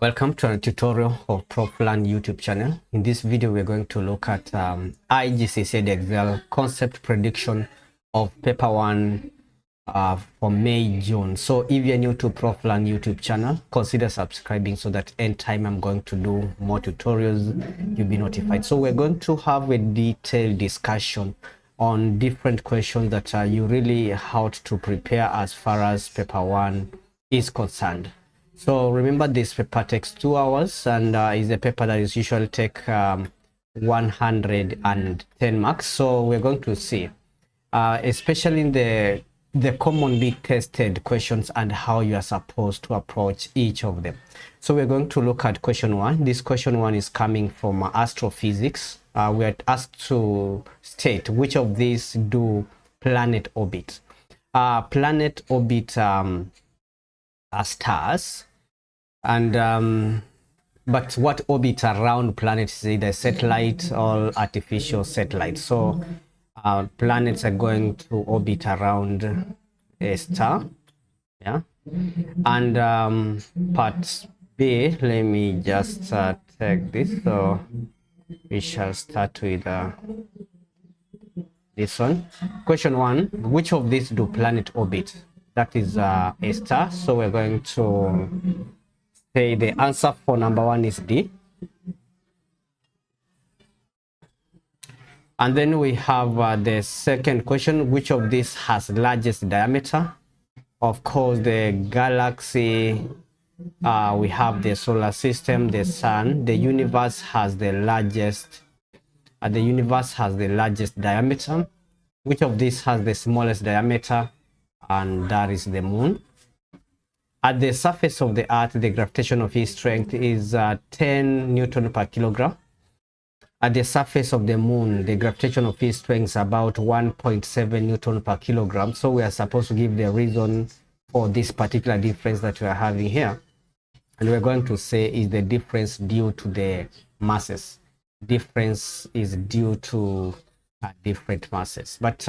Welcome to a tutorial of ProfLearn YouTube channel. In this video, we're going to look at IGCSE Edexcel concept prediction of paper 1 for May, June. So if you're new to ProfLearn YouTube channel, consider subscribing so that anytime I'm going to do more tutorials, you'll be notified. So we're going to have a detailed discussion on different questions that you really how to prepare as far as paper 1 is concerned. So remember, this paper takes 2 hours and is a paper that is usually take 110 marks. So we're going to see, especially in the commonly tested questions and how you are supposed to approach each of them. So we're going to look at question 1. This question 1 is coming from astrophysics. We are asked to state which of these do planet orbit. Planet orbit are stars. And but what orbit around planets is either satellite or artificial satellite. So planets are going to orbit around a star, yeah. And part B, let me just take this. So we shall start with this one. Question 1, which of these do planet orbit? That is a star. So we're going to say the answer for number 1 is D. And then we have the second question, which of these has largest diameter? Of course, the galaxy, we have the solar system, the sun. The universe has the largest diameter. Which of these has the smallest diameter? And that is the moon. At the surface of the earth, the gravitational field strength is 10 Newton per kilogram. At the surface of the moon, the gravitational field strength is about 1.7 Newton per kilogram. So we are supposed to give the reason for this particular difference that we are having here. And we're going to say is the difference due to the masses. Difference is due to different masses. But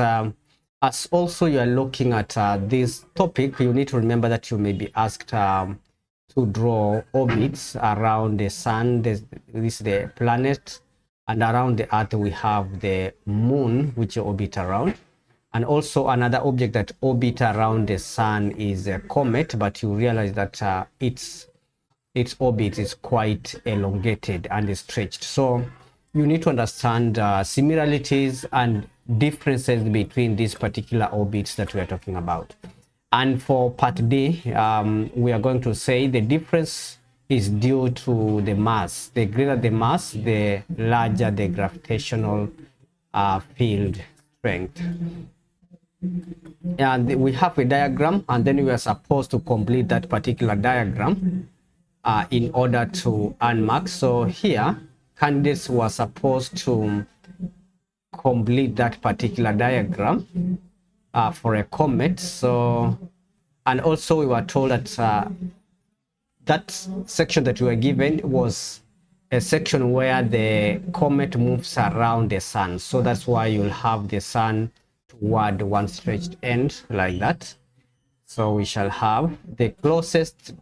as also you are looking at this topic, you need to remember that you may be asked to draw orbits around the sun. This is the planet, and around the earth we have the moon, which you orbit around. And also another object that orbit around the sun is a comet, but you realize that its orbit is quite elongated and stretched. So you need to understand similarities and differences between these particular orbits that we are talking about. And for part D, we are going to say the difference is due to the mass. The greater the mass, the larger the gravitational field strength. And we have a diagram, and then we are supposed to complete that particular diagram in order to earn marks. So here, candidates were supposed to complete that particular diagram for a comet. So, and also we were told that that section that we were given was a section where the comet moves around the sun. So that's why you'll have the sun toward one stretched end like that. So we shall have the closest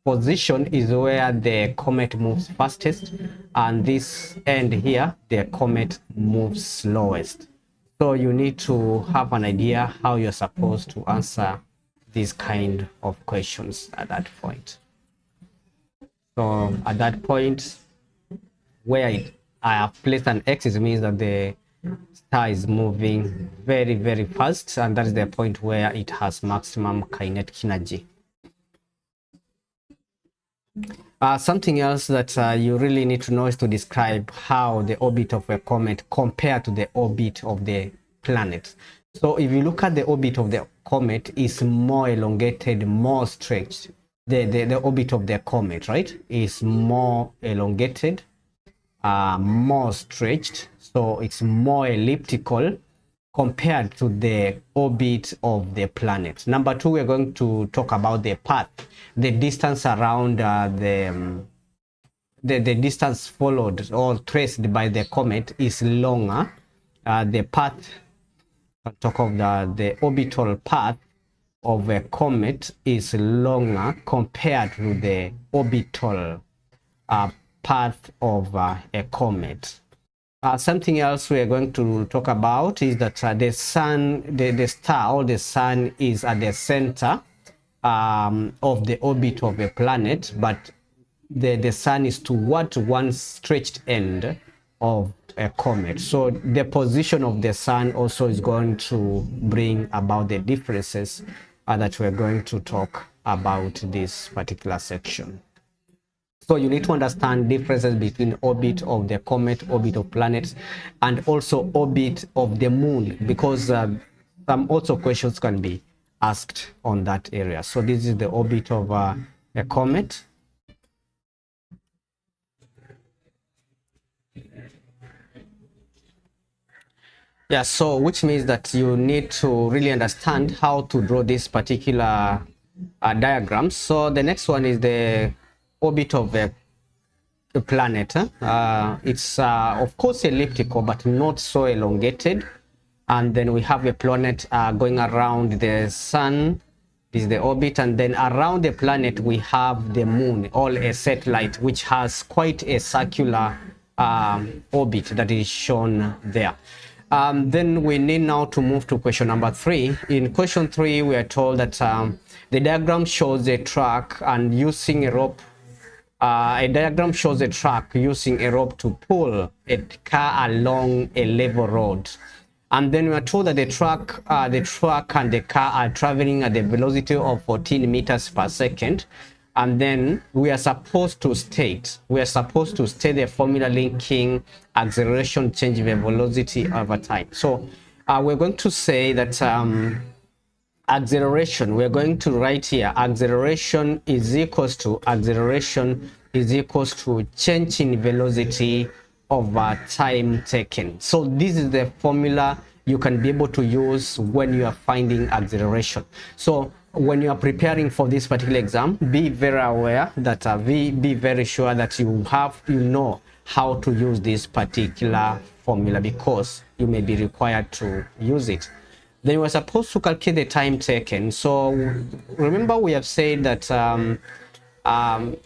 position is where the comet moves fastest, and this end here the comet moves slowest. So you need to have an idea how you're supposed to answer these kind of questions at that point. So at that point where I have placed an X, it means that the star is moving very, very fast, and that is the point where it has maximum kinetic energy. Something else that you really need to know is to describe how the orbit of a comet compared to the orbit of the planet. So if you look at the orbit of the comet, is more elongated, more stretched. The orbit of the comet, right, is more elongated, more stretched. So it's more elliptical compared to the orbit of the planet. Number 2, we're going to talk about the path. The distance around the distance followed or traced by the comet is longer. The path, on top of the orbital path of a comet is longer compared to the orbital path of a comet. Something else we are going to talk about is that the sun, the star or the sun is at the center of the orbit of a planet, but the sun is toward one stretched end of a comet. So the position of the sun also is going to bring about the differences that we're going to talk about this particular section. So you need to understand differences between orbit of the comet, orbit of planets, and also orbit of the moon, because some also questions can be asked on that area. So this is the orbit of a comet. Yeah, so which means that you need to really understand how to draw this particular diagram. So the next one is the orbit of a planet. It's of course elliptical, but not so elongated. And then we have a planet going around the sun. This is the orbit, and then around the planet we have the moon, or a satellite, which has quite a circular orbit that is shown there. Then we need now to move to question number 3. In question 3, we are told that the diagram shows a track and using a rope. A diagram shows a track using a rope to pull a car along a level road. And then we are told that the truck and the car are traveling at the velocity of 14 meters per second. And then we are supposed to state the formula linking acceleration change with velocity over time. So we're going to say that acceleration, we're going to write here, acceleration is equals to change in velocity over time taken. So this is the formula you can be able to use when you are finding acceleration. So when you are preparing for this particular exam, be very aware that be very sure that you know how to use this particular formula, because you may be required to use it. Then we are supposed to calculate the time taken. So remember, we have said that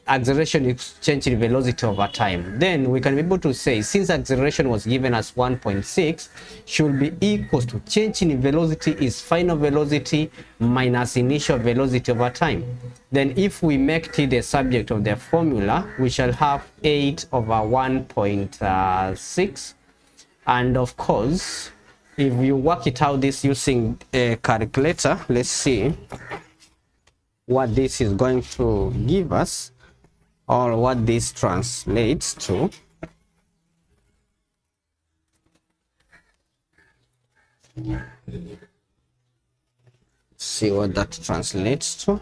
acceleration is change in velocity over time. Then we can be able to say, since acceleration was given as 1.6, should be equals to change in velocity is final velocity minus initial velocity over time. Then if we make t the subject of the formula, we shall have 8 over 1.6. And of course, if you work it out this using a calculator, let's see what this is going to give us, or what this translates to. See what that translates to.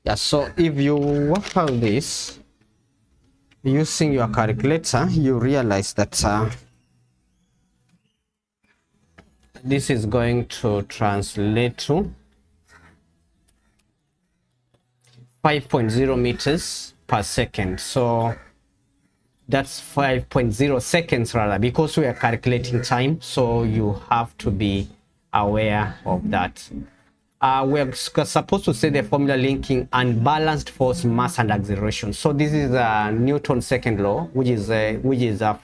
Yeah, so if you work out this using your calculator, you realize that this is going to translate to 5.0 meters per second. So that's 5.0 seconds rather, because we are calculating time. So you have to be aware of that. We're supposed to say the formula linking unbalanced force, mass, and acceleration. So this is Newton's second law, which is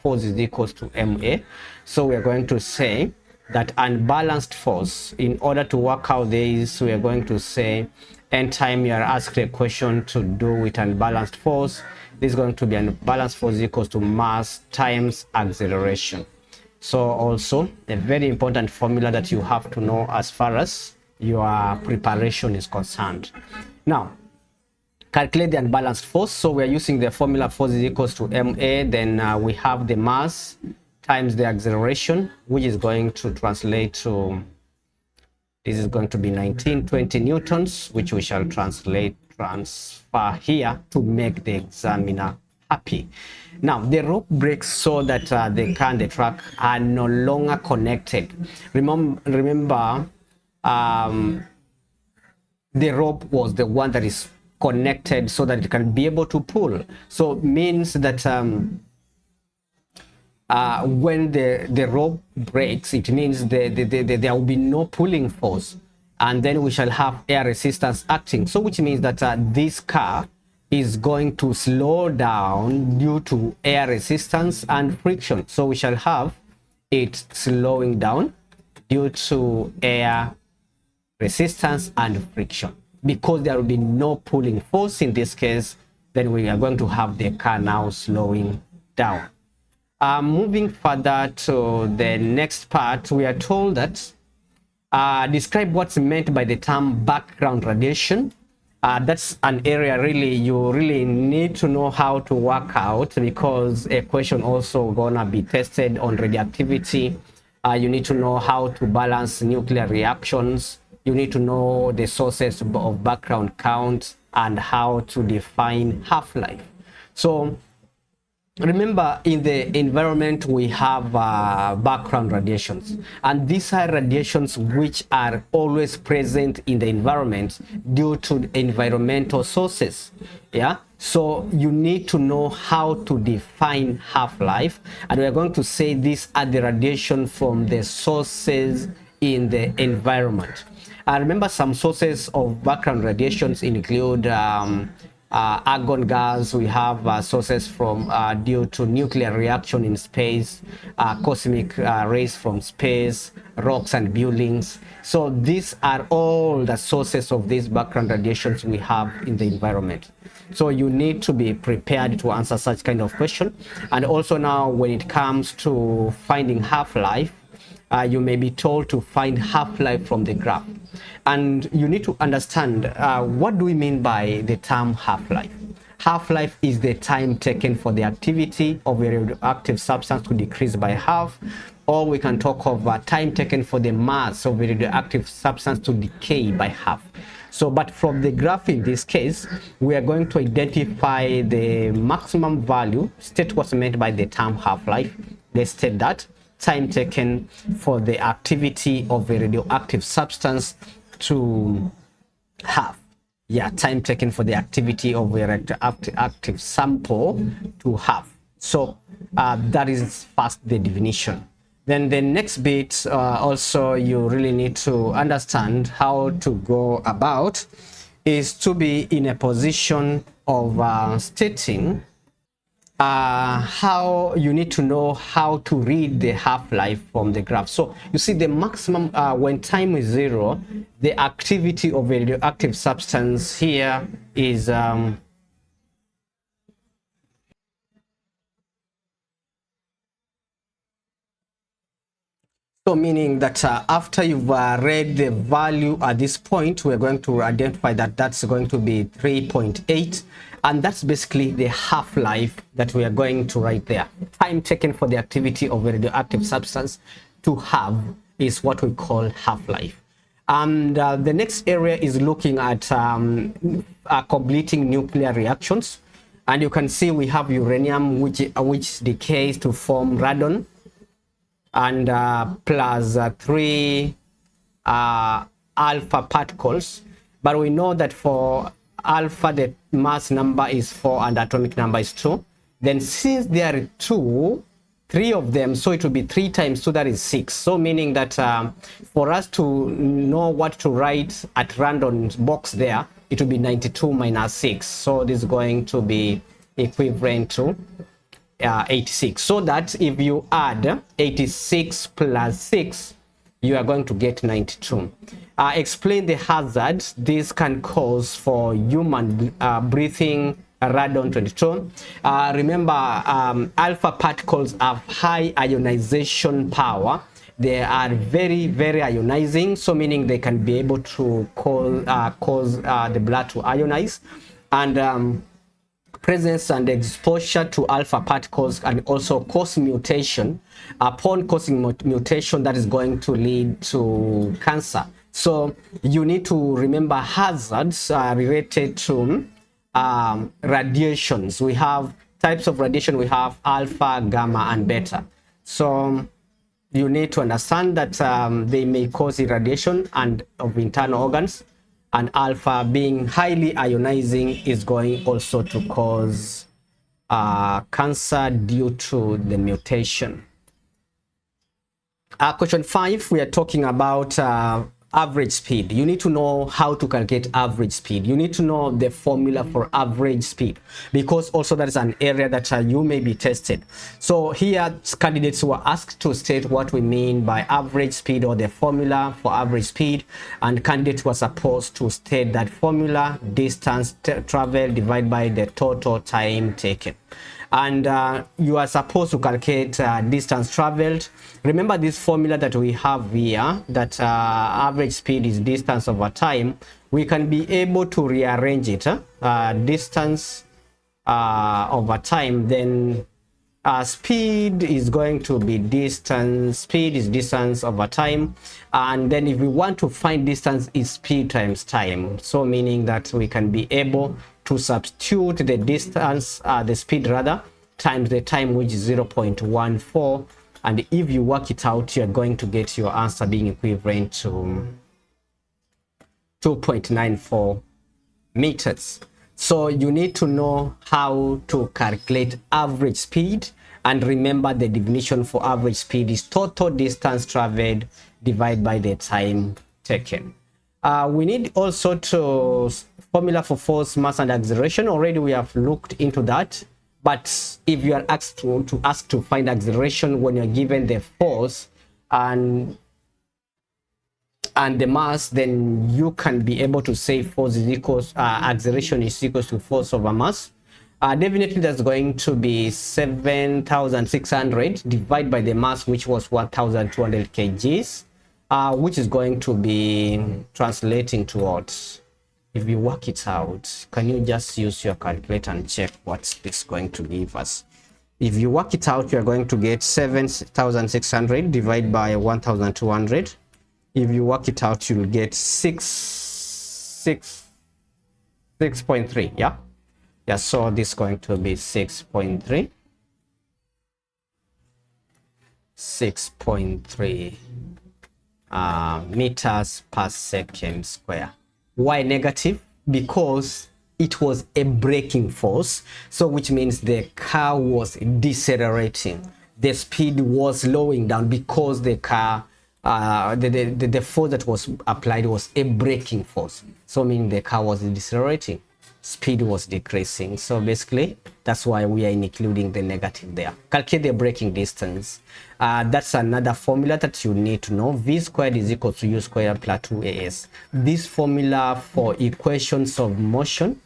force is equals to ma. So we're going to say that unbalanced force, in order to work out this, we are going to say anytime you are asked a question to do with unbalanced force, this is going to be unbalanced force equals to mass times acceleration. So also a very important formula that you have to know as far as your preparation is concerned. Now calculate the unbalanced force. So we are using the formula force is equals to ma. Then we have the mass times the acceleration, which is going to translate to, this is going to be 1920 newtons, which we shall transfer here to make the examiner happy. Now the rope breaks so that the car and the truck are no longer connected. Remember, the rope was the one that is connected so that it can be able to pull. So it means that when the rope breaks, it means there will be no pulling force, and then we shall have air resistance acting. So which means that this car is going to slow down due to air resistance and friction. So we shall have it slowing down due to air resistance and friction, because there will be no pulling force in this case. Then we are going to have the car now slowing down. Moving further to the next part, we are told that describe what's meant by the term background radiation. That's an area really you really need to know how to work out, because a question also gonna be tested on radioactivity. You need to know how to balance nuclear reactions. You need to know the sources of background count and how to define half-life. So remember, in the environment we have background radiations, and these are radiations which are always present in the environment due to environmental sources. Yeah, so you need to know how to define half-life, and we are going to say these are the radiation from the sources in the environment. Remember, some sources of background radiations include argon gas. We have sources from due to nuclear reaction in space, cosmic rays from space, rocks and buildings. So these are all the sources of these background radiations we have in the environment. So you need to be prepared to answer such kind of question. And also now, when it comes to finding half-life, you may be told to find half-life from the graph, and you need to understand what do we mean by the term half-life. Half-life is the time taken for the activity of a radioactive substance to decrease by half, or we can talk of time taken for the mass of a radioactive substance to decay by half. So, but from the graph in this case, we are going to identify the maximum value, state what's meant by the term half-life. They state that time taken for the activity of a radioactive substance to half. Yeah, time taken for the activity of a radioactive sample to half. So that is first the definition. Then the next bit, also you really need to understand how to go about, is to be in a position of stating how you need to know how to read the half-life from the graph. So you see, the maximum when time is 0, the activity of a radioactive substance here is so meaning that after you've read the value at this point, we're going to identify that that's going to be 3.8, and that's basically the half-life that we are going to write there. Time taken for the activity of a radioactive substance to have is what we call half-life. And the next area is looking at completing nuclear reactions, and you can see we have uranium which decays to form radon, and plus 3 alpha particles. But we know that for alpha the mass number is 4 and atomic number is 2. Then since there are 3 of them, so it will be 3 times 2, that is 6. So meaning that for us to know what to write at random box there, it will be 92 minus 6. So this is going to be equivalent to 86. So that if you add 86 plus 6, you are going to get 92. Explain the hazard this can cause for human breathing radon 22. Remember, alpha particles have high ionization power. They are very, very ionizing, so meaning they can be able to cause the blood to ionize. And presence and exposure to alpha particles can also cause mutation. Upon causing mutation, that is going to lead to cancer. So you need to remember hazards related to radiations. We have types of radiation. We have alpha, gamma, and beta. So you need to understand that they may cause irradiation and of internal organs. And alpha, being highly ionizing, is going also to cause cancer due to the mutation. Question 5, we are talking about average speed. You need to know how to calculate average speed. You need to know the formula for average speed, because also that is an area that you may be tested. So here candidates were asked to state what we mean by average speed, or the formula for average speed, and candidates were supposed to state that formula: distance traveled divided by the total time taken. And you are supposed to calculate distance traveled. Remember this formula that we have here, that average speed is distance over time. We can be able to rearrange it, distance over time, then speed is going to be distance, speed is distance over time, and then if we want to find distance, is speed times time. So meaning that we can be able to substitute the distance, the speed rather, times the time, which is 0.14, and if you work it out, you are going to get your answer being equivalent to 2.94 meters. So you need to know how to calculate average speed, and remember the definition for average speed is total distance traveled divided by the time taken. We need also to formula for force, mass, and acceleration. Already we have looked into that, but if you are asked to find acceleration when you're given the force and the mass, then you can be able to say force is equals acceleration is equals to force over mass. Definitely that's going to be 7,600 divided by the mass, which was 1,200 kgs, which is going to be translating to what? If you work it out, can you just use your calculator and check what this going to give us? If you work it out, you're going to get 7,600 divided by 1,200. If you work it out, you'll get 6.3. Yeah, so this is going to be 6.3 meters per second square. Why negative? Because it was a braking force, so which means the car was decelerating, the speed was slowing down, because the car the force that was applied was a braking force, so meaning the car was decelerating, speed was decreasing. So basically that's why we are including the negative there. Calculate the braking distance. That's another formula that you need to know. V squared is equal to U squared plus 2AS. This formula for equations of motion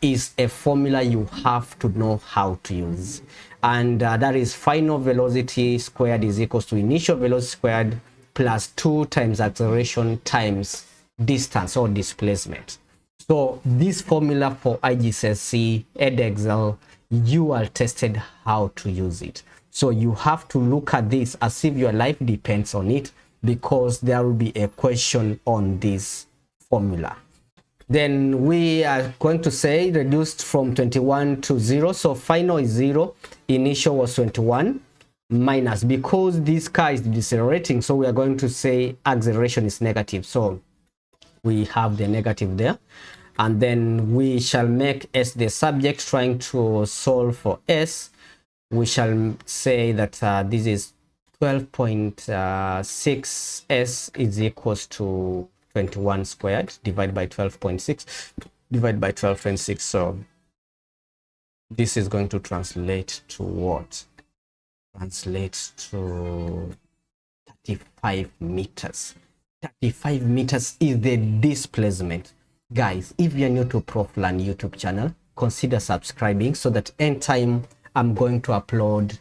is a formula you have to know how to use, and that is final velocity squared is equal to initial velocity squared plus 2 times acceleration times distance or displacement. So this formula for IGCSE Edexcel, you are tested how to use it. So you have to look at this as if your life depends on it, because there will be a question on this formula. Then we are going to say reduced from 21 to 0. So final is 0, initial was 21, minus, because this car is decelerating, so we are going to say acceleration is negative. So we have the negative there, and then we shall make S the subject trying to solve for S. We shall say that this is 12.6 S is equals to 21 squared divided by 12.6 divided by 12.6. So this is going to translate to what? Translates to 35 meters. 35 meters is the displacement. Guys, if you're new to ProfLearn YouTube channel, consider subscribing so that anytime I'm going to upload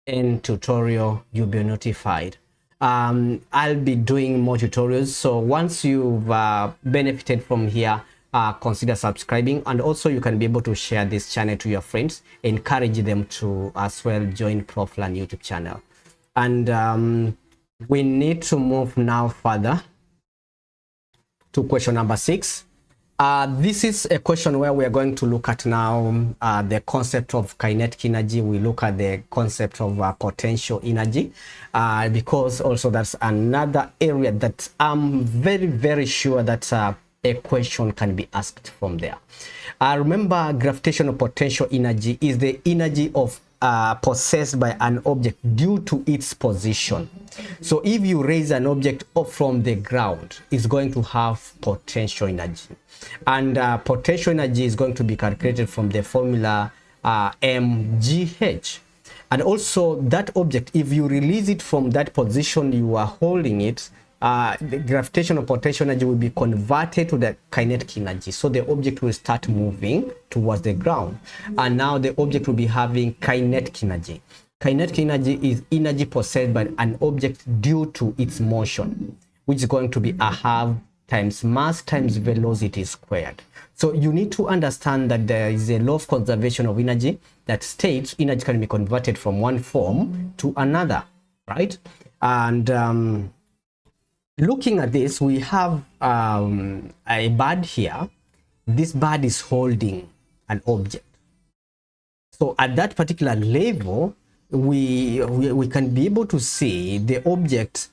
any tutorial, you'll be notified. I'll be doing more tutorials, so once you've benefited from here, consider subscribing, and also you can be able to share this channel to your friends, encourage them to as well join ProfLearn YouTube channel. And we need to move now further to question number 6. This is a question where we are going to look at now the concept of kinetic energy. We look at the concept of potential energy, because also that's another area that I'm very, very sure that a question can be asked from there. Remember, gravitational potential energy is the energy of possessed by an object due to its position. So if you raise an object up from the ground, it's going to have potential energy, and potential energy is going to be calculated from the formula mgh. And also that object, if you release it from that position you are holding it, the gravitational potential energy will be converted to the kinetic energy. So the object will start moving towards the ground, and now the object will be having kinetic energy. Kinetic energy is energy possessed by an object due to its motion, which is going to be a half times mass times velocity squared. So you need to understand that there is a law of conservation of energy that states energy can be converted from one form to another, right? And looking at this, we have a bird here. This bird is holding an object. So at that particular level, we can be able to see the object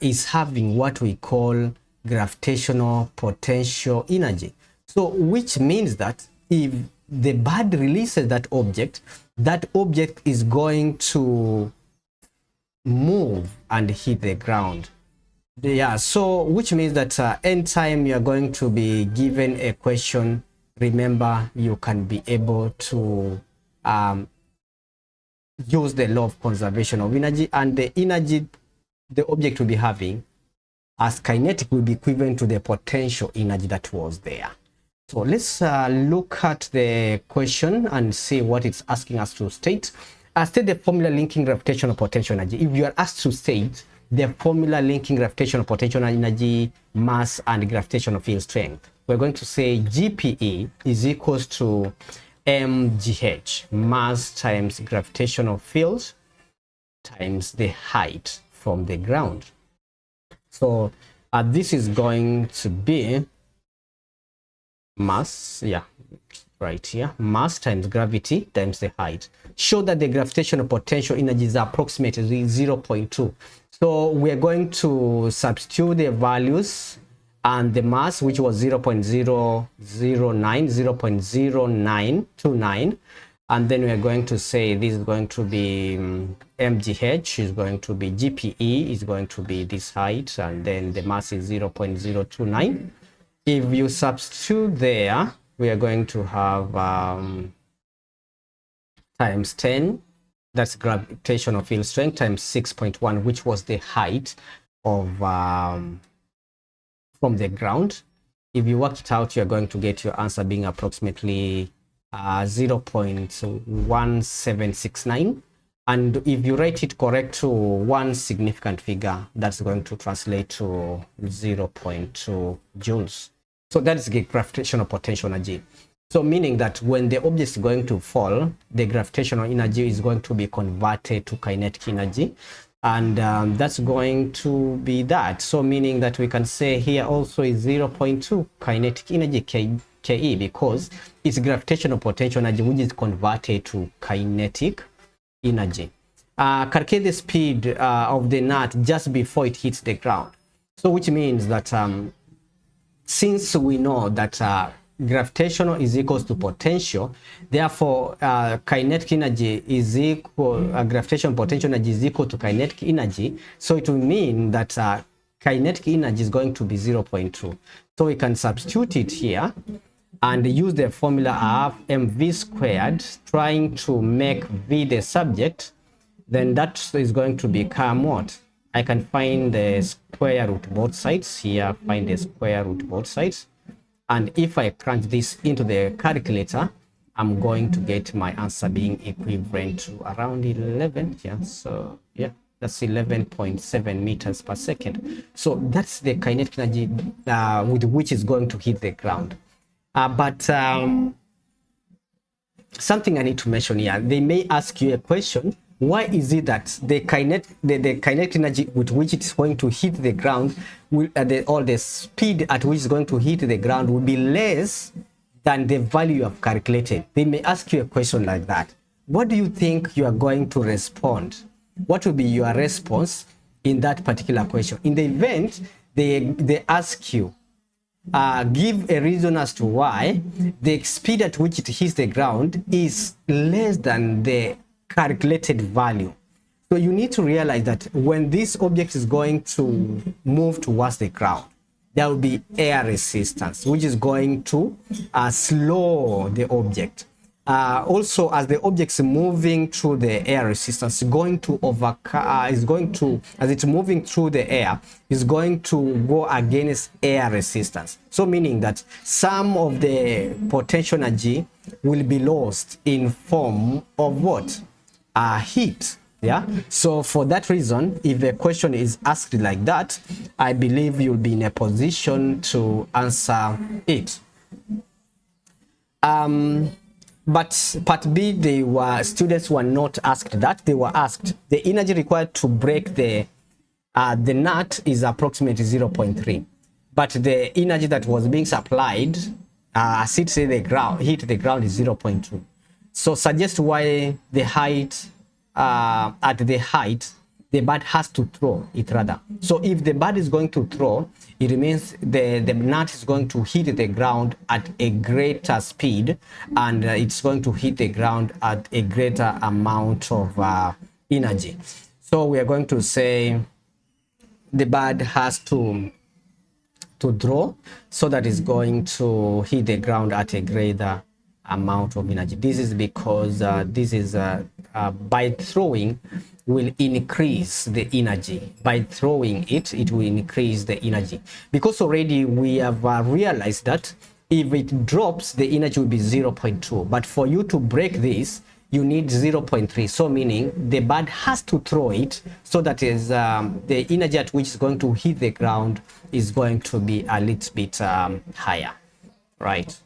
is having what we call gravitational potential energy. So which means that if the bird releases that object is going to move and hit the ground. Yeah, so which means that anytime you are going to be given a question, remember you can be able to use the law of conservation of energy, and the energy the object will be having as kinetic will be equivalent to the potential energy that was there. So let's look at the question and see what it's asking us to state. State the formula linking gravitational potential energy. If you are asked to state the formula linking gravitational potential energy, mass, and gravitational field strength, we're going to say GPE is equals to mgh, mass times gravitational field times the height from the ground. So this is going to be mass, yeah, right here, mass times gravity times the height. Show that the gravitational potential energy is approximately 0.2. So we're going to substitute the values, and the mass, which was 0.009, and then we're going to say this is going to be mgh is going to be GPE is going to be this height, and then the mass is 0.029. If you substitute there, we are going to have times 10, that's gravitational field strength, times 6.1, which was the height of from the ground. If you work it out, you're going to get your answer being approximately 0.1769. And if you write it correct to one significant figure, that's going to translate to 0.2 joules. So that is the gravitational potential energy. So meaning that when the object is going to fall, the gravitational energy is going to be converted to kinetic energy. And that's going to be that. So meaning that we can say here also is 0.2 kinetic energy, KE, because it's gravitational potential energy which is converted to kinetic energy. Calculate the speed of the nut just before it hits the ground. So which means that since we know that gravitational is equals to potential, therefore kinetic energy is equal, gravitational potential energy is equal to kinetic energy. So it will mean that kinetic energy is going to be 0.2. So we can substitute it here and use the formula of mv squared, trying to make v the subject. Then that is going to become what? I can find the square root both sides here, find the square root both sides. And if I crunch this into the calculator, I'm going to get my answer being equivalent to around 11. Yeah, so yeah, that's 11.7 meters per second. So that's the kinetic energy with which is going to hit the ground. But something I need to mention here, they may ask you a question. Why is it that the kinetic energy with which it's going to hit the ground will, or the speed at which it's going to hit the ground will be less than the value you have calculated? They may ask you a question like that. What do you think you are going to respond? What will be your response in that particular question? In the event they ask you, give a reason as to why the speed at which it hits the ground is less than the calculated value. So you need to realize that when this object is going to move towards the ground, there will be air resistance, which is going to slow the object. Also, as the object's moving through the air resistance, as it's moving through the air, is going to go against air resistance. So meaning that some of the potential energy will be lost in form of what? Heat. Yeah, so for that reason, if a question is asked like that, I believe you'll be in a position to answer it. But part B, students were not asked that. They were asked the energy required to break the nut is approximately 0.3, but the energy that was being supplied as it hit the ground is 0.2. So suggest why the height at the height the bird has to throw it rather. So if the bird is going to throw, it means the nut is going to hit the ground at a greater speed, and it's going to hit the ground at a greater amount of energy. So we are going to say the bird has to throw, so that is going to hit the ground at a greater amount of energy. This is because by throwing will increase the energy. By throwing it will increase the energy, because already we have realized that if it drops, the energy will be 0.2, but for you to break this, you need 0.3. So meaning the bird has to throw it, so that is the energy at which it's going to hit the ground is going to be a little bit higher, right?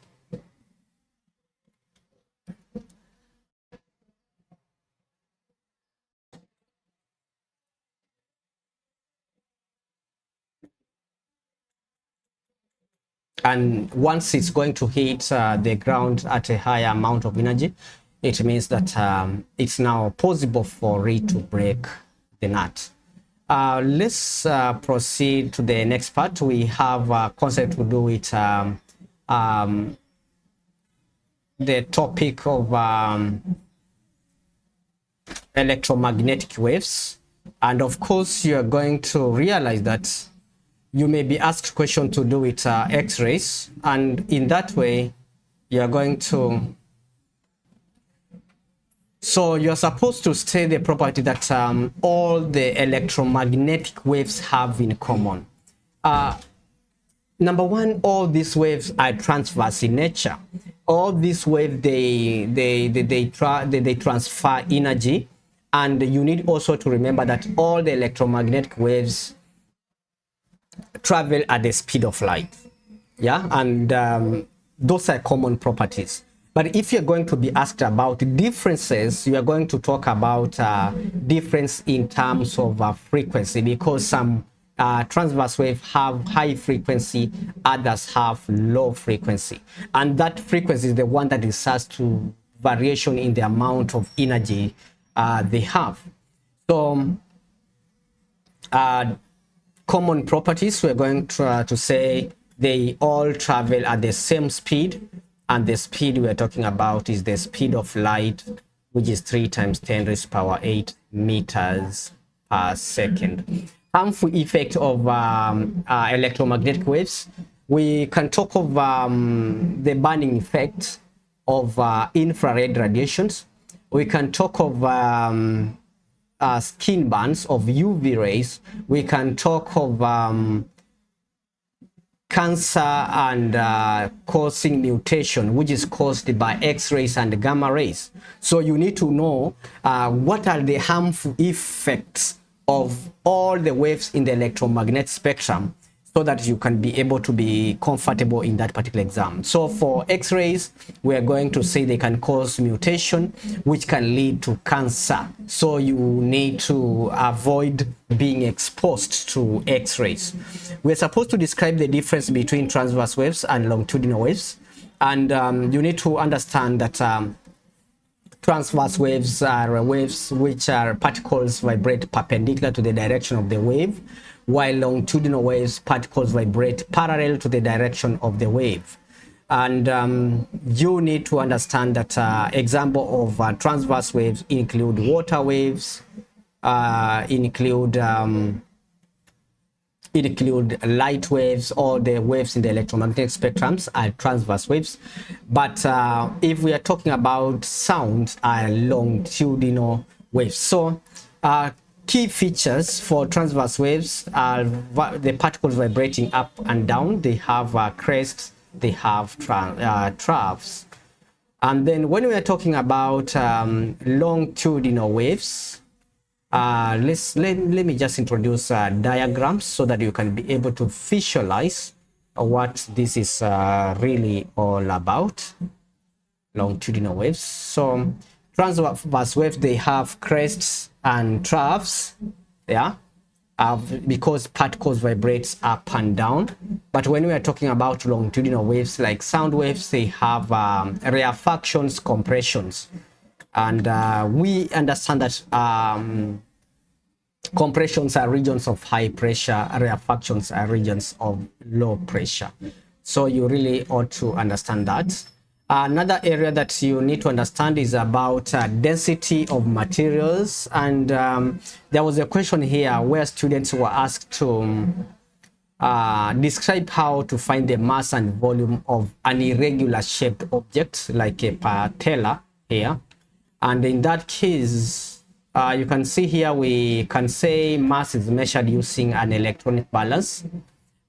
And once it's going to hit the ground at a higher amount of energy, it means that it's now possible for it to break the nut. Let's proceed to the next part. We have a concept to do with the topic of electromagnetic waves. And of course, you're going to realize that you may be asked question to do with X-rays, and in that way you're going to, so you're supposed to state the property that all the electromagnetic waves have in common. Number one, all these waves are transverse in nature. All these waves, they transfer energy, and you need also to remember that all the electromagnetic waves travel at the speed of light. Yeah, and those are common properties. But if you're going to be asked about differences, you are going to talk about difference in terms of frequency, because some transverse waves have high frequency, others have low frequency, and that frequency is the one that refers to variation in the amount of energy they have. So common properties, we're going to say they all travel at the same speed, and the speed we're talking about is the speed of light, which is 3 times 10 raised to power 8 meters per second. Harmful effect of electromagnetic waves, we can talk of the burning effect of infrared radiations. We can talk of skin burns of UV rays. We can talk of cancer and causing mutation, which is caused by X-rays and gamma rays. So you need to know what are the harmful effects of all the waves in the electromagnetic spectrum, so that you can be able to be comfortable in that particular exam. So for X-rays, we are going to say they can cause mutation, which can lead to cancer. So you need to avoid being exposed to X-rays. We're supposed to describe the difference between transverse waves and longitudinal waves. And you need to understand that transverse waves are waves which are particles vibrate perpendicular to the direction of the wave, while longitudinal waves, particles vibrate parallel to the direction of the wave. And you need to understand that example of transverse waves include water waves, include light waves, or the waves in the electromagnetic spectrums are transverse waves. But if we are talking about sound, are longitudinal waves. So key features for transverse waves are the particles vibrating up and down. They have crests, they have troughs. And then when we are talking about longitudinal waves, let me just introduce diagrams so that you can be able to visualize what this is really all about. Longitudinal waves. So transverse waves, they have crests and troughs, yeah, because particles vibrate up and down. But when we are talking about longitudinal waves like sound waves, they have rarefactions, compressions. And we understand that compressions are regions of high pressure, rarefactions are regions of low pressure. So you really ought to understand that. Another area that you need to understand is about density of materials. And there was a question here where students were asked to describe how to find the mass and volume of an irregular shaped object like a patella here. And in that case, you can see here we can say mass is measured using an electronic balance.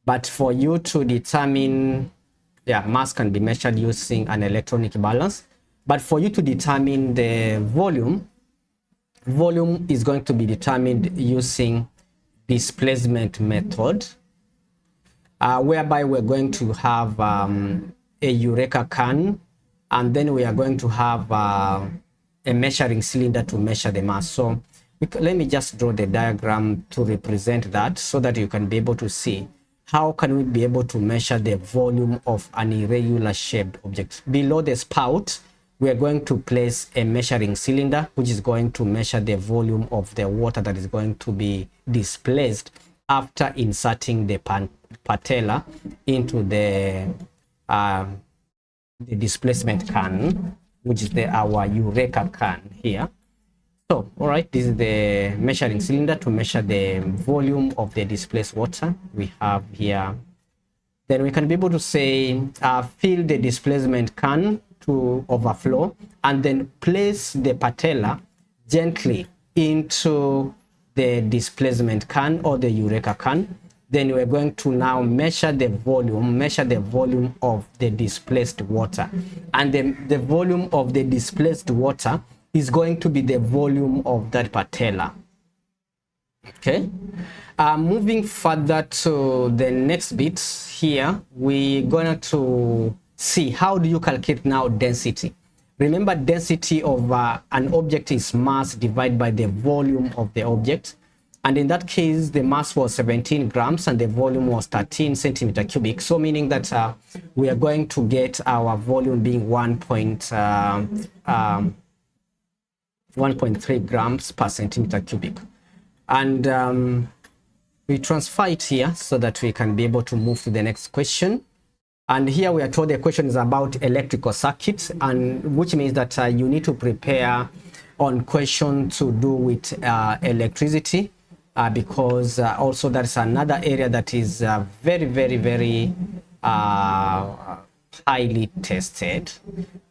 But for you to determine, mass can be measured using an electronic balance. But for you to determine the volume is going to be determined using displacement method, whereby we're going to have a Eureka can, and then we are going to have a measuring cylinder to measure the mass. So let me just draw the diagram to represent that so that you can be able to see how can we be able to measure the volume of an irregular shaped object. Below the spout, we are going to place a measuring cylinder, which is going to measure the volume of the water that is going to be displaced after inserting the patella into the displacement can, which is our Eureka can here. So, all right, this is the measuring cylinder to measure the volume of the displaced water we have here. Then we can be able to say, fill the displacement can to overflow, and then place the patella gently into the displacement can or the Eureka can. Then we're going to now measure the volume of the displaced water. And then the volume of the displaced water is going to be the volume of that patella. Okay. Moving further to the next bit here, we're going to see how do you calculate now density. Remember, density of an object is mass divided by the volume of the object. And in that case, the mass was 17 grams and the volume was 13 centimeter cubic. So meaning that we are going to get our volume being 1.3 grams per centimeter cubic. And we transfer it here so that we can be able to move to the next question. And here we are told the question is about electrical circuits, and which means that you need to prepare on question to do with electricity. Because also that's another area that is very, very, very highly tested.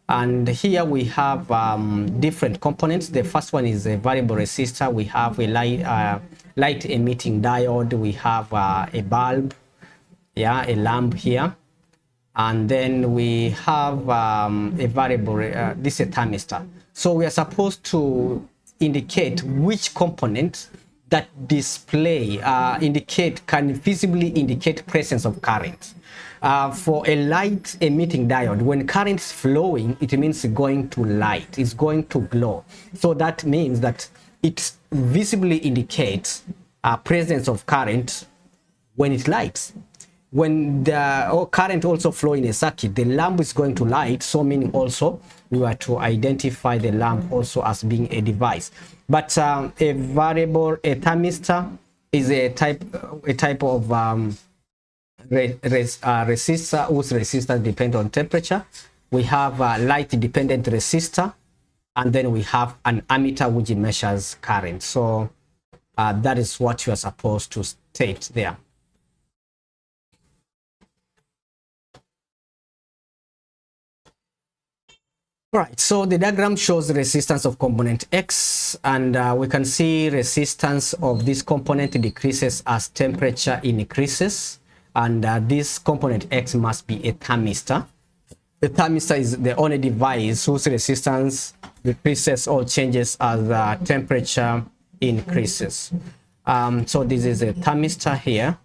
And here we have different components. The first one is a variable resistor. We have a light emitting diode. We have a bulb, a lamp here. And then we have a variable, this is a thermistor. So we are supposed to indicate which component that display can visibly indicate presence of current. For a light emitting diode, when current is flowing, it means going to light, it's going to glow. So that means that it visibly indicates presence of current when it lights. When the current also flow in a circuit, the lamp is going to light, so meaning also we are to identify the lamp also as being a device. But a thermistor is a type of resistor whose resistance depend on temperature. We have a light dependent resistor, and then we have an ammeter which measures current. So that is what you are supposed to state there. Right, so the diagram shows the resistance of component X, and we can see resistance of this component decreases as temperature increases, and this component X must be a thermistor. The thermistor is the only device whose resistance decreases or changes as temperature increases. So this is a thermistor here.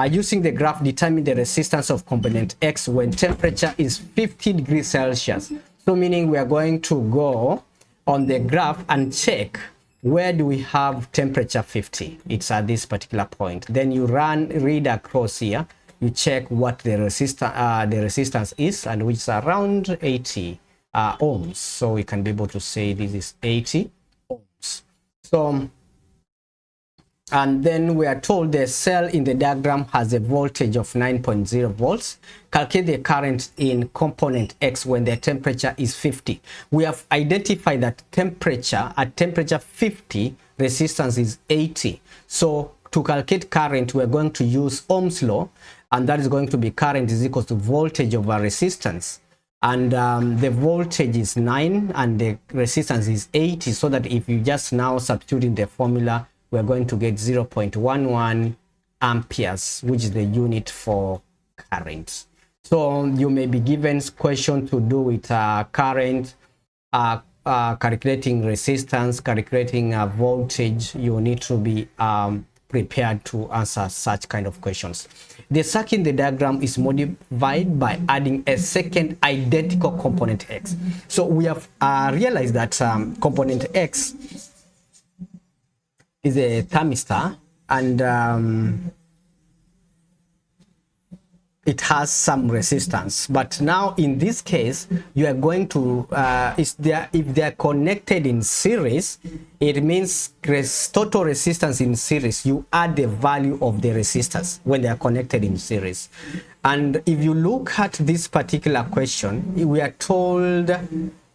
Using the graph, determine the resistance of component X when temperature is 50 degrees Celsius. So meaning we are going to go on the graph and check where do we have temperature 50. It's at this particular point. Then you read across here. You check what the resistance is, and which is around 80 ohms. So we can be able to say this is 80 ohms. So, and then we are told the cell in the diagram has a voltage of 9.0 volts. Calculate the current in component X when the temperature is 50. We have identified that at temperature 50, resistance is 80. So to calculate current, we're going to use Ohm's law, and that is going to be current is equal to voltage over resistance. And the voltage is 9 and the resistance is 80, so that if you just now substitute in the formula, we're going to get 0.11 amperes, which is the unit for current. So you may be given question to do with current, calculating resistance, calculating voltage. You need to be prepared to answer such kind of questions. The circuit in the diagram is modified by adding a second identical component X. So we have realized that component X is a thermistor, and it has some resistance. But now in this case, you are going to if they are connected in series, it means total resistance in series. You add the value of the resistors when they are connected in series. And if you look at this particular question, we are told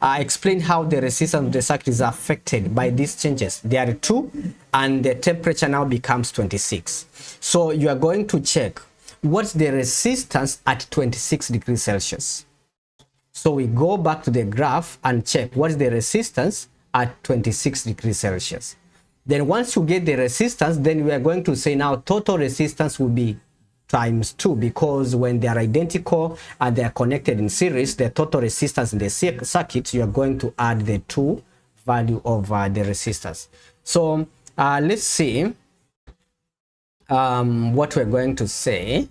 explain how the resistance of the circuit is affected by these changes. There are 2, and the temperature now becomes 26. So you are going to check what's the resistance at 26 degrees Celsius. So we go back to the graph and check what's the resistance at 26 degrees Celsius. Then once you get the resistance, then we are going to say now total resistance will be times 2, because when they are identical and they are connected in series, the total resistance in the circuit, you are going to add the 2 value of the resistors. So let's see what we're going to say.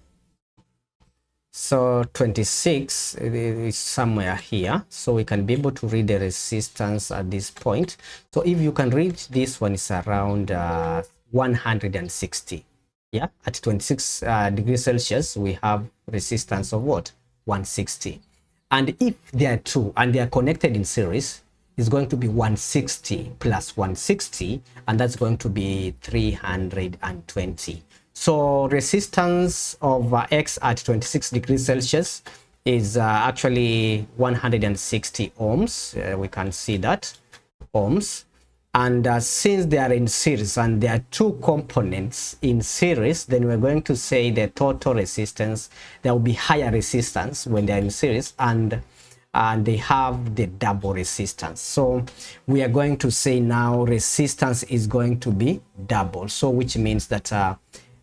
So 26 is somewhere here, so we can be able to read the resistance at this point. So if you can read this one, is around 160. Yeah, at 26 degrees Celsius, we have resistance of what? 160. And if there are 2 and they are connected in series, it's going to be 160 plus 160, and that's going to be 320. So resistance of X at 26 degrees Celsius is actually 160 ohms. We can see that, ohms. And since they are in series and there are 2 components in series, then we're going to say the total resistance, there will be higher resistance when they're in series, and they have the double resistance. So we are going to say now resistance is going to be double. So which means that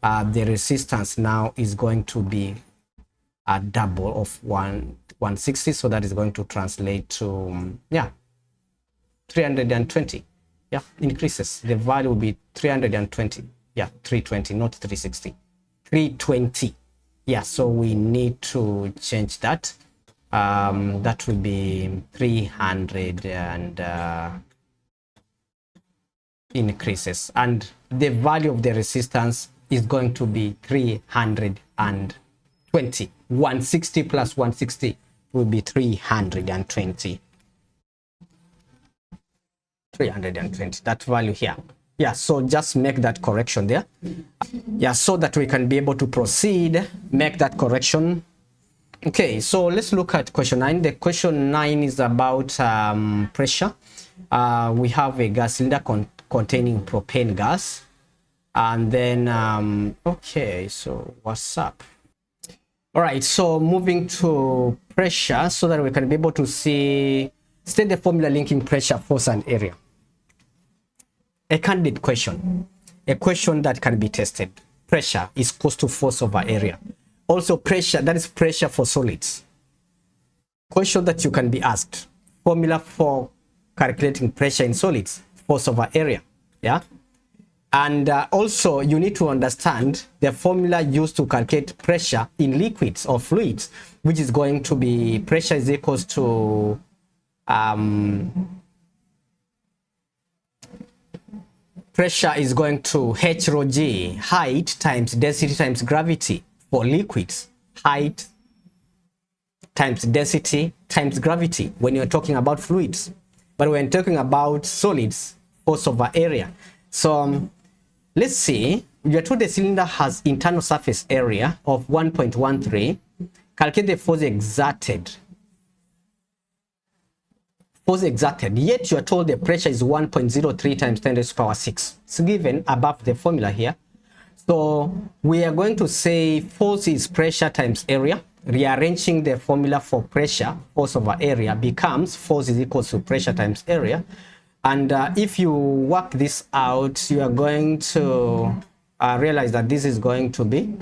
the resistance now is going to be a double of 160. So that is going to translate to 320. Yeah, increases. The value will be 320. Yeah, 320, not 360. 320. Yeah, so we need to change that. That will be 300 and increases. And the value of the resistance is going to be 320. 160 plus 160 will be 320. 320, that value here. Yeah, so just make that correction there. Yeah, so that we can be able to proceed, make that correction. Okay, so let's look at question 9. The question 9 is about pressure. We have a gas cylinder containing propane gas. And then, okay, so what's up? All right, so moving to pressure so that we can be able to state the formula linking pressure, force, and area. A candidate question, a question that can be tested. Pressure is equals to force over area. Also pressure, that is pressure for solids. Question that you can be asked. Formula for calculating pressure in solids, force over area. Yeah. And also you need to understand the formula used to calculate pressure in liquids or fluids, which is going to be pressure is equals to pressure is going to H rho G, height times density times gravity for liquids. Height times density times gravity when you're talking about fluids. But when talking about solids, force over area. So let's see, you're told the cylinder has internal surface area of 1.13. Calculate the force exerted. Force exerted, yet you are told the pressure is 1.03 times 10 raised to the power 6. It's given above the formula here. So we are going to say force is pressure times area. Rearranging the formula for pressure, force over area, becomes force is equal to pressure times area. And if you work this out, you are going to realize that this is going to be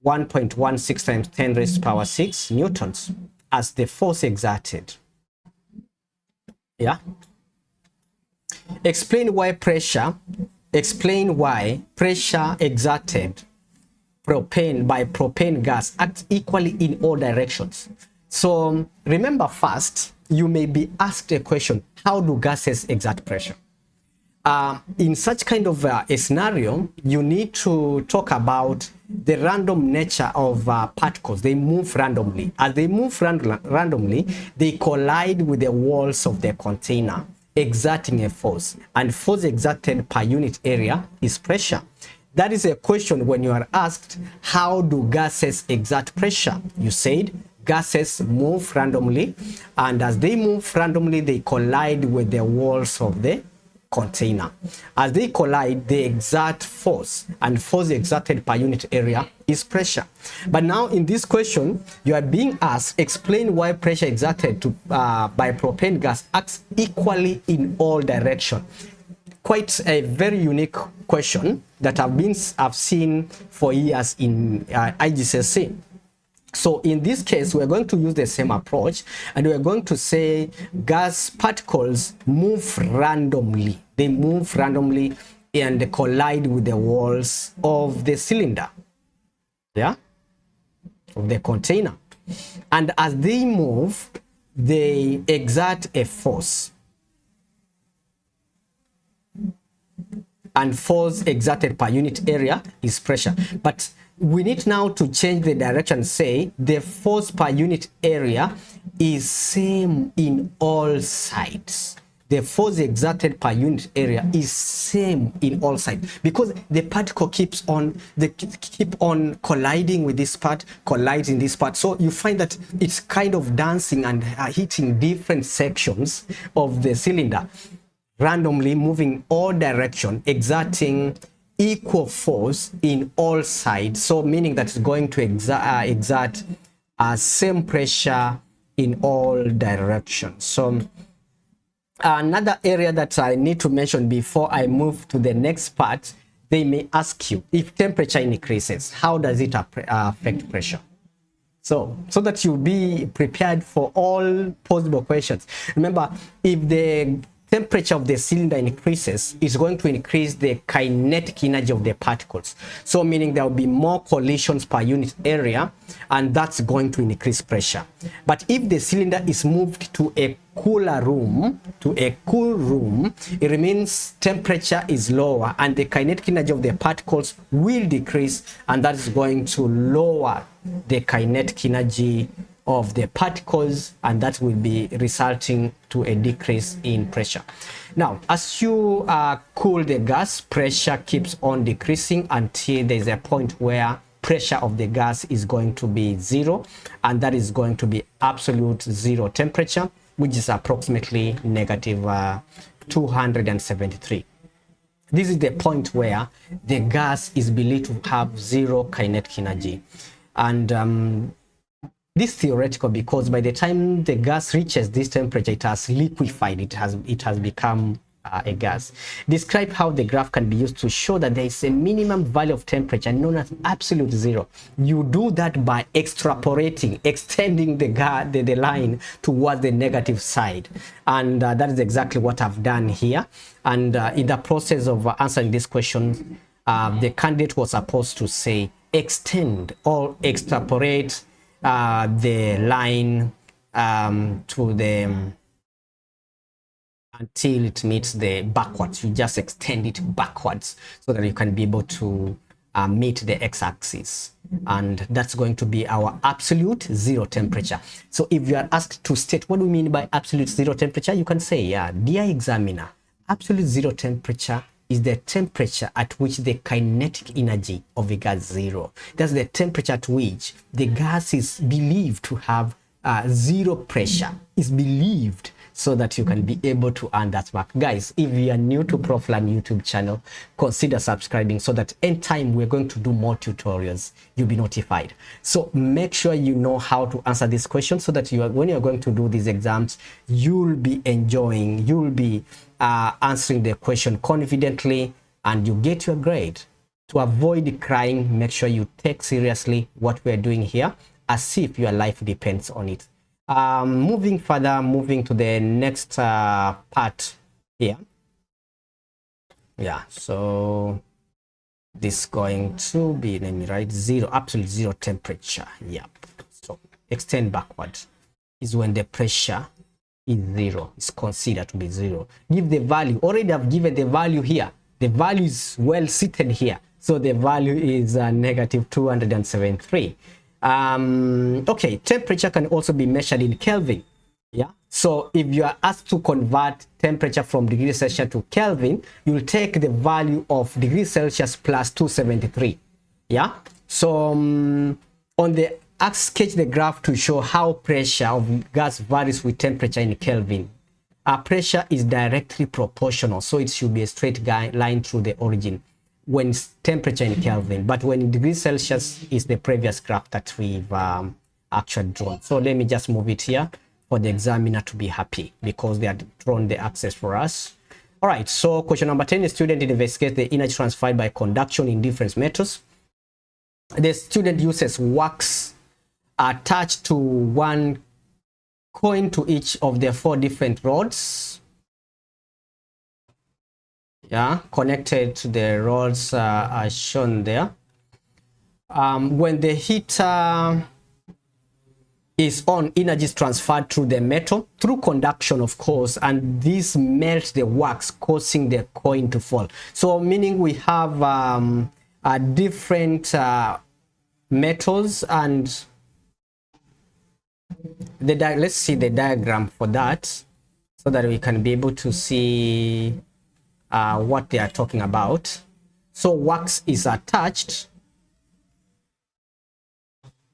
1.16 times 10 raised to the power 6 newtons as the force exerted. Yeah. Explain why pressure exerted by propane gas acts equally in all directions. So remember, first you may be asked a question: how do gases exert pressure? In such kind of a scenario, you need to talk about the random nature of particles. They move randomly. As they move randomly, they collide with the walls of the container, exerting a force. And force exerted per unit area is pressure. That is a question when you are asked, how do gases exert pressure? You said gases move randomly, and as they move randomly, they collide with the walls of the container. As they collide, they exert force, and force exerted per unit area is pressure. But now in this question, you are being asked, explain why pressure exerted by propane gas acts equally in all directions. Quite a very unique question that I've seen for years in IGCSE. So in this case, we're going to use the same approach, and we're going to say gas particles move randomly. They move randomly and they collide with the walls of the cylinder, yeah, of the container. And as they move, they exert a force. And force exerted per unit area is pressure. But we need now to change the direction, say the force per unit area is same in all sides. The force exerted per unit area is same in all sides, because the particle keep on colliding with this part, colliding this part. So you find that it's kind of dancing and hitting different sections of the cylinder, randomly moving all direction, exerting equal force in all sides. So meaning that it's going to exert same pressure in all directions. So another area that I need to mention before I move to the next part, they may ask you, if temperature increases, how does it affect pressure? So that you'll be prepared for all possible questions. Remember, if the temperature of the cylinder increases, it's going to increase the kinetic energy of the particles. So meaning there will be more collisions per unit area, and that's going to increase pressure. But if the cylinder is moved to a cooler room, it remains temperature is lower and the kinetic energy of the particles will decrease, and that is going to lower the kinetic energy of the particles, and that will be resulting to a decrease in pressure. Now, as you cool the gas, pressure keeps on decreasing until there's a point where pressure of the gas is going to be zero, and that is going to be absolute zero temperature, which is approximately negative 273. This is the point where the gas is believed to have zero kinetic energy. And this is theoretical because by the time the gas reaches this temperature, it has liquefied, it has become a gas. Describe how the graph can be used to show that there is a minimum value of temperature known as absolute zero. You do that by extrapolating, extending the line towards the negative side, and that is exactly what I've done here. And in the process of answering this question, the candidate was supposed to say extend or extrapolate the line to the until it meets the backwards. You just extend it backwards so that you can be able to meet the x-axis, and that's going to be our absolute zero temperature. So if you are asked to state what do we mean by absolute zero temperature, you can say, yeah, dear examiner, absolute zero temperature is the temperature at which the kinetic energy of a gas is zero. That's the temperature at which the gas is believed to have zero pressure, is believed, so that you can be able to earn that mark. Guys, if you are new to ProfLearn YouTube channel, consider subscribing so that anytime we're going to do more tutorials, you'll be notified. So make sure you know how to answer this question so that when you're going to do these exams, you'll be enjoying, you'll be answering the question confidently, and you get your grade. To avoid crying, make sure you take seriously what we're doing here as if your life depends on it. Moving further, moving to the next part here. Yeah, so this is going to be, let me write zero, absolute zero temperature. Yeah, so extend backwards is when the pressure is zero, is considered to be zero. Give the value. Already I've given the value here. The value is well seated here. So the value is negative 273. Okay, temperature can also be measured in Kelvin. Yeah, so if you are asked to convert temperature from degrees Celsius to Kelvin, you will take the value of degrees Celsius plus 273. Yeah, so on the sketch the graph to show how pressure of gas varies with temperature in Kelvin. Pressure is directly proportional, so it should be a straight line through the origin when temperature in Kelvin, but when in degrees Celsius is the previous graph that we've actually drawn. So let me just move it here for the examiner to be happy because they had drawn the axis for us. All right, so question number 10, the student investigates the energy transferred by conduction in different metals. The student uses wax attached to one coin to each of the 4 different rods. Yeah, connected to the rods as shown there. When the heater is on, energy is transferred through the metal through conduction, of course, and this melts the wax, causing the coin to fall. So meaning we have different metals, and let's see the diagram for that so that we can be able to see what they are talking about. So wax is attached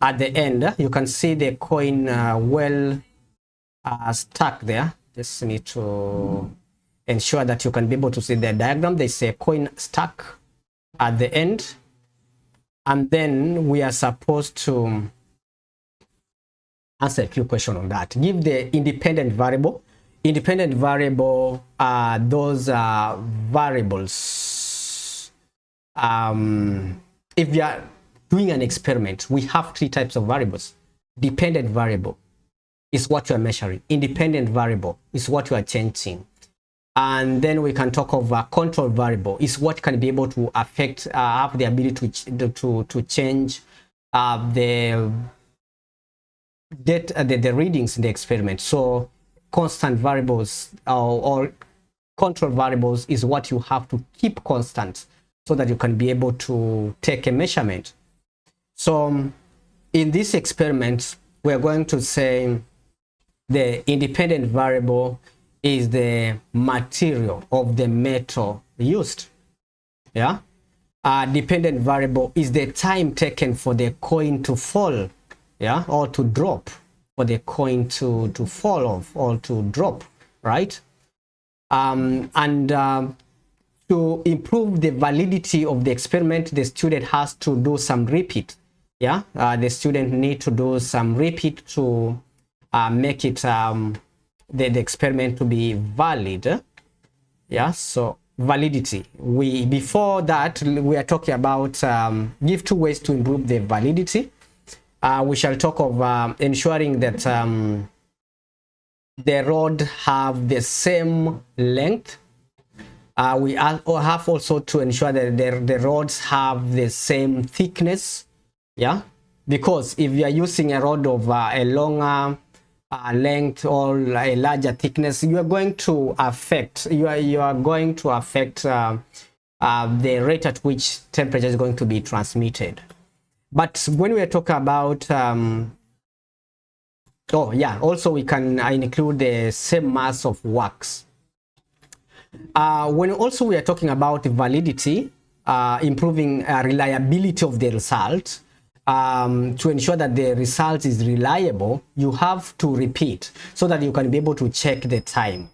at the end. You can see the coin well stuck there. Just need to ensure that you can be able to see the diagram. There's a coin stuck at the end, and then we are supposed to answer a few questions on that. Give the independent variable. Independent variable are those variables. If you are doing an experiment, we have 3 types of variables. Dependent variable is what you are measuring. Independent variable is what you are changing. And then we can talk of control variable is what can be able to affect, have the ability to change the readings in the experiment. So constant variables or control variables is what you have to keep constant so that you can be able to take a measurement. So in this experiment, we're going to say the independent variable is the material of the metal used. Yeah. Dependent variable is the time taken for the coin to fall, yeah, or to drop, for the coin to fall off or to drop, right? To improve the validity of the experiment, the student has to do some repeat. Yeah, the student need to do some repeat to make it the experiment to be valid. Yeah, so validity. Before that we are talking about give 2 ways to improve the validity. We shall talk of ensuring that the rod have the same length. We have also to ensure that the rods have the same thickness. Yeah, because if you are using a rod of a longer length or a larger thickness, you are going to affect the rate at which temperature is going to be transmitted. But when we are talking about also we can include the same mass of wax. When also we are talking about validity, improving reliability of the result, to ensure that the result is reliable, you have to repeat so that you can be able to check the time.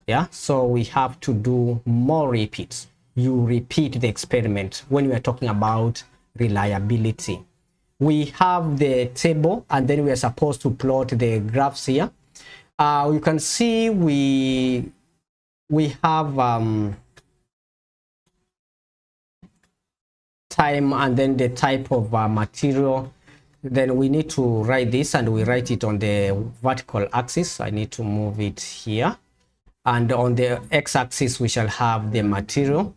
Yeah, so we have to do more repeats. You repeat the experiment when we are talking about reliability. We have the table, and then we are supposed to plot the graphs here. You can see we have time and then the type of material. Then we need to write this, and we write it on the vertical axis. I need to move it here, and on the x-axis we shall have the material,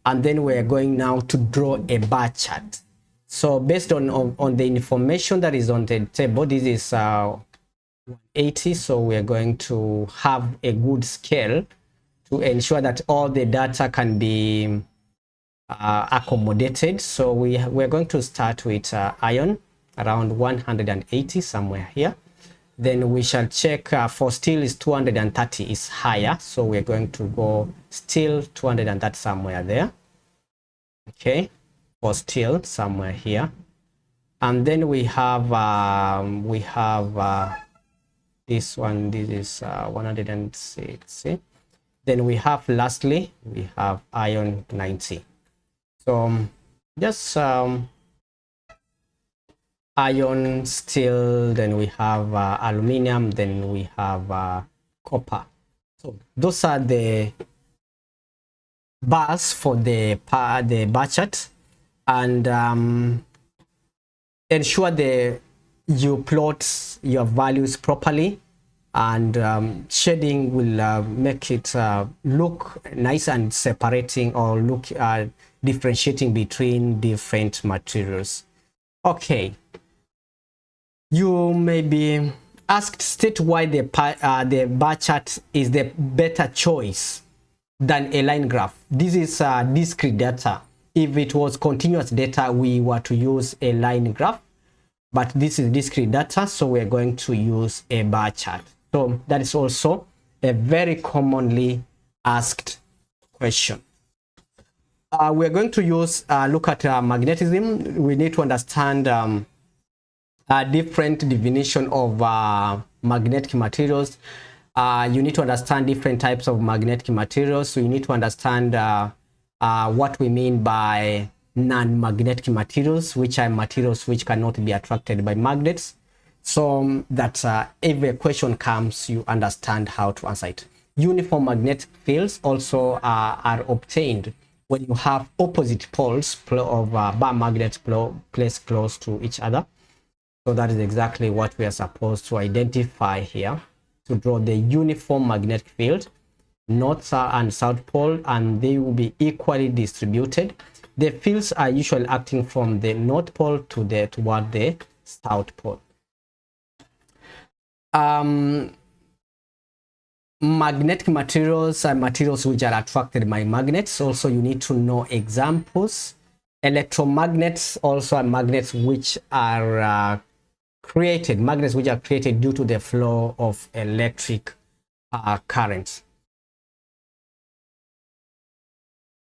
and then we're going now to draw a bar chart. So based on the information that is on the table, this is 180, so we're going to have a good scale to ensure that all the data can be accommodated. So we're going to start with iron around 180 somewhere here. Then we shall check for steel is 230 is higher, so we're going to go steel 230 somewhere there. Okay, for steel somewhere here. And then we have this one. This is 106. Then we have lastly we have iron 90. So just iron, steel, then we have aluminum, then we have copper. So those are the bars for the bar chart, and ensure you plot your values properly, and shading will make it look nice and separating or look differentiating between different materials. Okay, you may be asked, state why the bar chart is the better choice than a line graph. This is discrete data. If it was continuous data, we were to use a line graph, but this is discrete data, so we're going to use a bar chart. So that is also a very commonly asked question. We're going to use look at magnetism. We need to understand different definition of magnetic materials. You need to understand different types of magnetic materials. So you need to understand what we mean by non-magnetic materials, which are materials which cannot be attracted by magnets, so that if a question comes, you understand how to answer it. Uniform magnetic fields also are obtained when you have opposite poles of bar magnets placed close to each other. So that is exactly what we are supposed to identify here to draw the uniform magnetic field, north and south pole, and they will be equally distributed. The fields are usually acting from the north pole toward the south pole. Magnetic materials are materials which are attracted by magnets. Also, you need to know examples. Electromagnets also are magnets which are created, magnets which are created due to the flow of electric currents.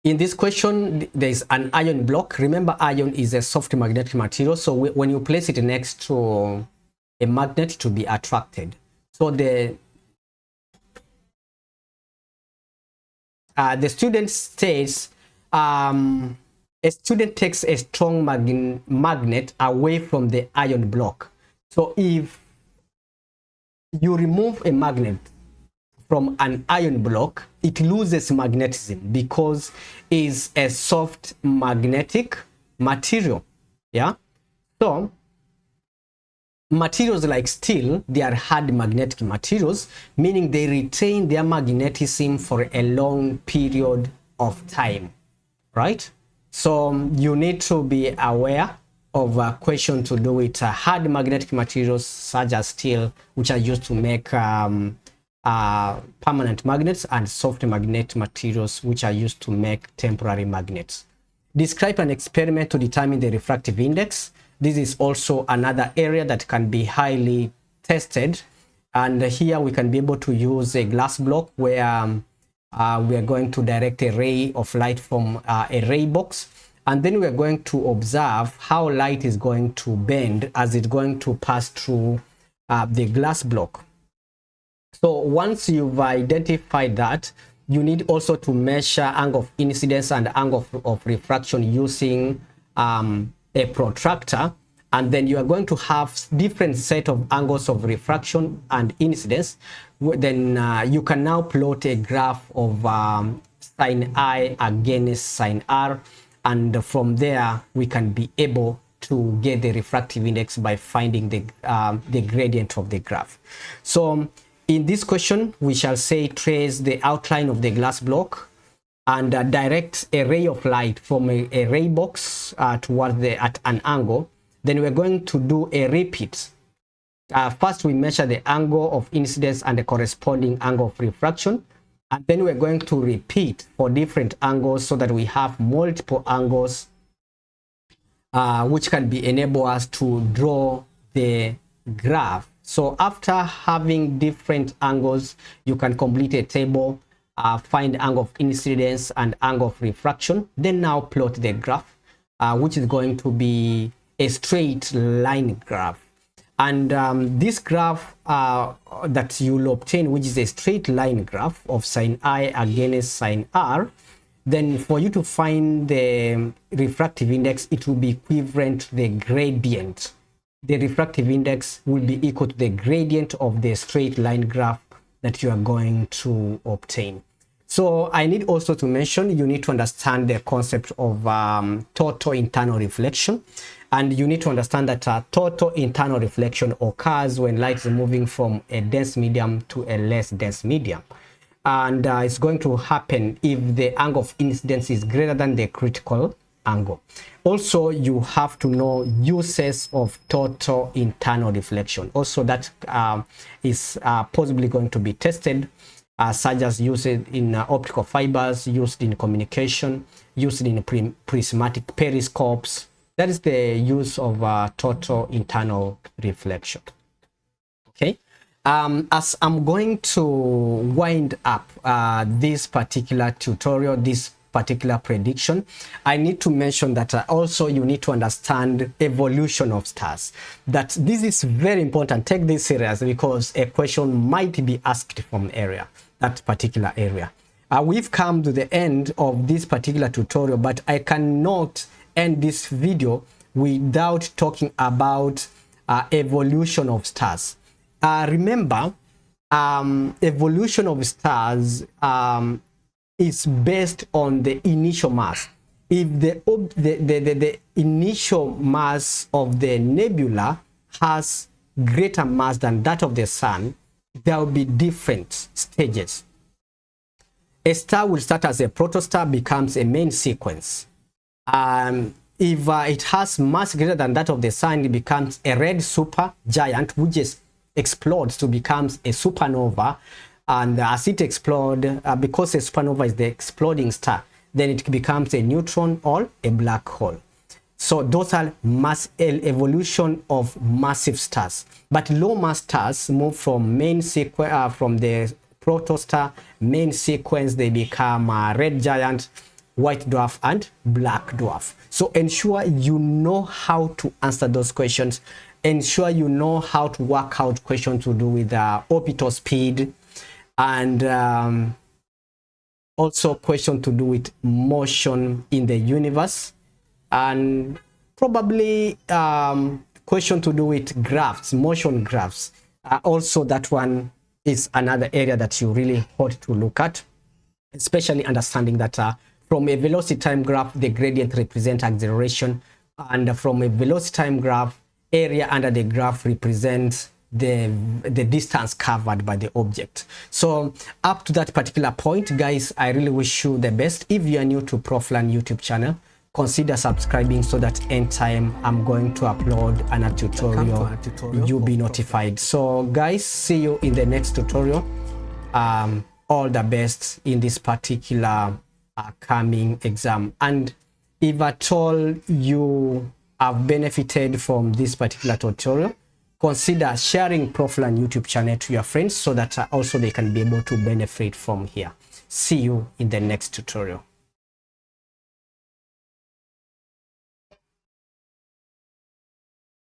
In this question, there is an iron block. Remember, iron is a soft magnetic material, so when you place it next to a magnet to be attracted. So the student states a student takes a strong magnet away from the iron block. So if you remove a magnet from an iron block, it loses magnetism because it's a soft magnetic material. Yeah, so materials like steel, they are hard magnetic materials, meaning they retain their magnetism for a long period of time, right? So you need to be aware of a question to do with hard magnetic materials such as steel, which are used to make permanent magnets, and soft magnetic materials which are used to make temporary magnets. Describe an experiment to determine the refractive index. This is also another area that can be highly tested, and here we can be able to use a glass block where we are going to direct a ray of light from a ray box, and then we are going to observe how light is going to bend as it's going to pass through the glass block. So once you've identified that, you need also to measure angle of incidence and angle of refraction using a protractor, and then you are going to have different set of angles of refraction and incidence. Then you can now plot a graph of sine I against sine R, and from there we can be able to get the refractive index by finding the gradient of the graph. So in this question, we shall say trace the outline of the glass block and direct a ray of light from a ray box towards at an angle. Then we're going to do a repeat. First, we measure the angle of incidence and the corresponding angle of refraction. And then we're going to repeat for different angles so that we have multiple angles which can enable us to draw the graph. So after having different angles, you can complete a table, find angle of incidence and angle of refraction, then now plot the graph, which is going to be a straight line graph. And this graph that you'll obtain, which is a straight line graph of sine I against sine R, then for you to find the refractive index, it will be equivalent to the gradient. The refractive index will be equal to the gradient of the straight line graph that you are going to obtain. So I need also to mention, you need to understand the concept of total internal reflection, and you need to understand that total internal reflection occurs when light is moving from a dense medium to a less dense medium, and it's going to happen if the angle of incidence is greater than the critical angle. Also, you have to know uses of total internal reflection. Also, that is possibly going to be tested, such as used in optical fibers, used in communication, used in prismatic periscopes. That is the use of total internal reflection. Okay. As I'm going to wind up this particular tutorial, this particular prediction, I need to mention that also you need to understand evolution of stars. That this is very important. Take this serious because a question might be asked from that particular area. We've come to the end of this particular tutorial, but I cannot end this video without talking about evolution of stars. Remember, evolution of stars is based on the initial mass. If the initial mass of the nebula has greater mass than that of the sun, there will be different stages. A star will start as a protostar, becomes a main sequence. If it has mass greater than that of the sun, it becomes a red supergiant, which explodes to become a supernova. And as it explodes, because a supernova is the exploding star, then it becomes a neutron or a black hole. So those are mass evolution of massive stars. But low mass stars move from main sequence, from the protostar main sequence, they become red giant, white dwarf, and black dwarf. So ensure you know how to answer those questions. Ensure you know how to work out questions to do with orbital speed, and also question to do with motion in the universe, and probably question to do with graphs, motion graphs. Also, that one is another area that you really ought to look at, especially understanding that from a velocity time graph, the gradient represents acceleration, and from a velocity time graph, area under the graph represents the distance covered by the object. So up to that particular point, guys, I really wish you the best. If you are new to ProfLearn YouTube channel, consider subscribing so that anytime I'm going to upload a tutorial, you'll be notified. So guys, see you in the next tutorial. All the best in this particular coming exam. And if at all you have benefited from this particular tutorial, consider sharing ProfLearn YouTube channel to your friends so that also they can be able to benefit from here. See you in the next tutorial.